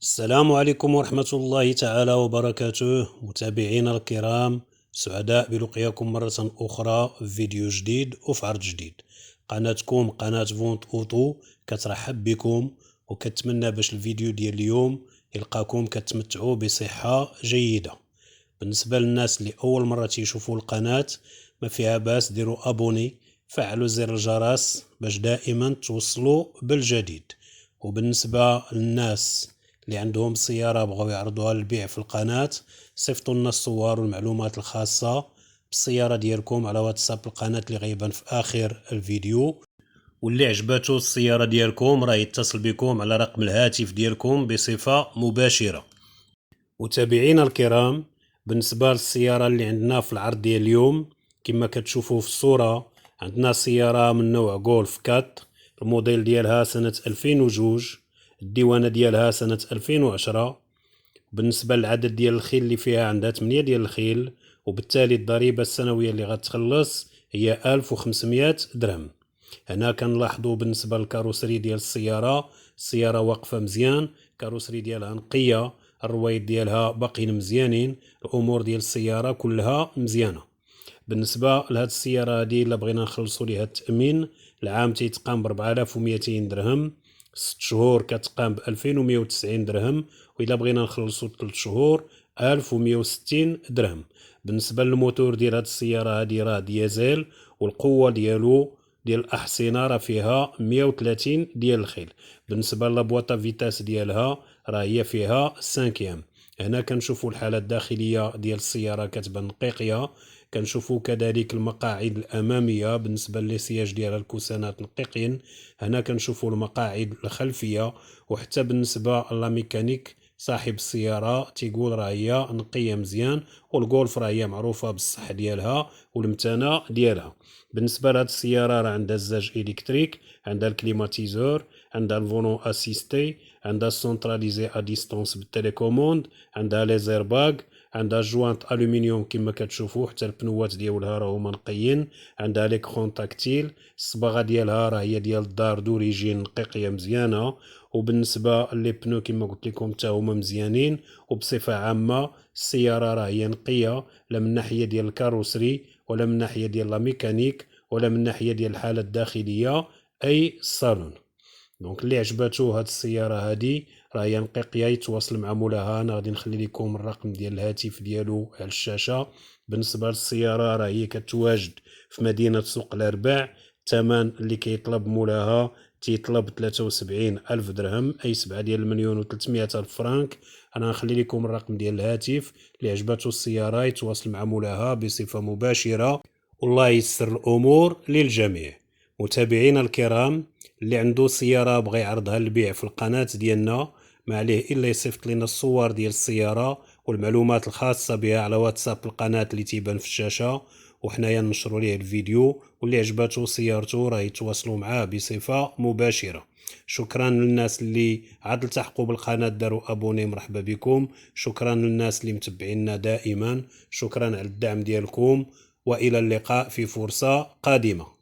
السلام عليكم ورحمة الله تعالى وبركاته متابعينا الكرام، سعداء بلقياكم مرة أخرى في فيديو جديد وفي عرض جديد. قناتكم قناة فونت أوتو كترحب بكم وكتمنى باش الفيديو ديال اليوم يلقاكم كتمتعوا بصحة جيدة. بالنسبة للناس اللي أول مرة تيشوفوا القناة، ما فيها باس ديروا أبوني، فعلوا زر الجرس باش دائما توصلوا بالجديد. وبالنسبة للناس اللي عندهم سيارة بغاو يعرضوها للبيع في القناة، صيفطوا لنا الصور والمعلومات الخاصة بالسيارة ديالكم على واتساب القناة اللي غيبان في آخر الفيديو. واللي عجباتو السيارة ديالكم راه يتصل بكم على رقم الهاتف ديالكم بصفة مباشرة. متابعينا الكرام، بالنسبة للسيارة اللي عندنا في العرض ديال اليوم، كما كتشوفوا في الصورة عندنا سيارة من نوع غولف 4، الموديل ديالها سنة 2002، الديوانة ديالها سنة 2010. بالنسبة للعدد ديال الخيل اللي فيها، عندها 8 ديال الخيل، وبالتالي الضريبة السنوية اللي غتخلص هي 1500 درهم. هنا كنلاحظوا بالنسبة للكاروسري ديال السيارة واقفة مزيان، كاروسري ديالها نقية، الرويد ديالها باقيين مزيانين، الأمور ديال السيارة كلها مزيانة. بالنسبة لهاد السيارة هادي إلا بغينا نخلصوا ليها التأمين، العام تيتقام ب 4200 درهم، 6 شهور كتقام ب 2190 درهم، وإلا بغينا نخلصوا 3 شهور 1160 درهم. بالنسبة للموتور ديال هاد السيارة هادي راه ديازل، والقوة ديالو ديال الأحصنة راه فيها 130 ديال الخيل. بالنسبة لابواطا فيتاس ديالها راه هي فيها 5. هنا كنشوفوا الحالة الداخلية ديال السيارة كتبان نقيقية. كنشوفوا كذلك المقاعد الأمامية بالنسبة للسياج ديالها الكوسانات نقيقين. هنا كنشوفوا المقاعد الخلفية، وحتى بالنسبة للميكانيك صاحب السيارة تيقول راه هي نقية مزيان، والغولف راه هي معروفة بالصح ديالها والمتانة ديالها. بالنسبة لهاد السيارة راه عندها الزاج إلكتريك، عندها الكليماتيزور، عندها الفولون اسيستي، عندها السونتراليزي ا ديستونس بالتليكوموند، عندها لي زيرباغ، عندها جوانت الومنيوم كما كتشوفوا، حتى البنوات ديالها راه هما نقيين، عندها ليكرون تاكتيل، الصباغه ديالها راه هي ديال الدار دوريجين نقيقيه مزيانه. وبالنسبه لي بنو كما قلت لكم حتى هما مزيانين. وبصفه عامه السياره راه هي نقيه، لا من ناحيه ديال الكاروسري، ولا من ناحيه ديال لا ميكانيك، ولا من ناحيه ديال الحاله الداخليه اي الصالون. دونك اللي عجباتو هاد السياره هادي راه هي نقيقيه، يتواصل مع مولاها. انا غادي نخلي لكم الرقم ديال الهاتف ديالو على الشاشه. بالنسبه للسياره راه هي كتواجد في مدينه سوق الارباع. الثمن اللي كيطلب مولاها تيطلب 73 ألف درهم، أي 7 ديال المليون و300 ألف فرانك. أنا نخلي لكم الرقم ديال الهاتف، اللي عجباتو السيارة يتواصل مع مولاها بصفة مباشرة، والله يسر الأمور للجميع. متابعينا الكرام، اللي عنده سيارة بغى يعرضها للبيع في القناة ديالنا، ما عليه إلا يصيفط لنا الصور ديال السيارة والمعلومات الخاصة بها على واتساب القناة اللي تيبان في الشاشة، وحنايا ننشروا ليه الفيديو. واللي عجباتو سيارته راه يتواصلوا معاه بصفة مباشرة. شكرا للناس اللي عاد التحقوا بالقناة داروا ابوني، مرحبا بكم. شكرا للناس اللي متبعينا دائما، شكرا على الدعم ديالكم، والى اللقاء في فرصة قادمة.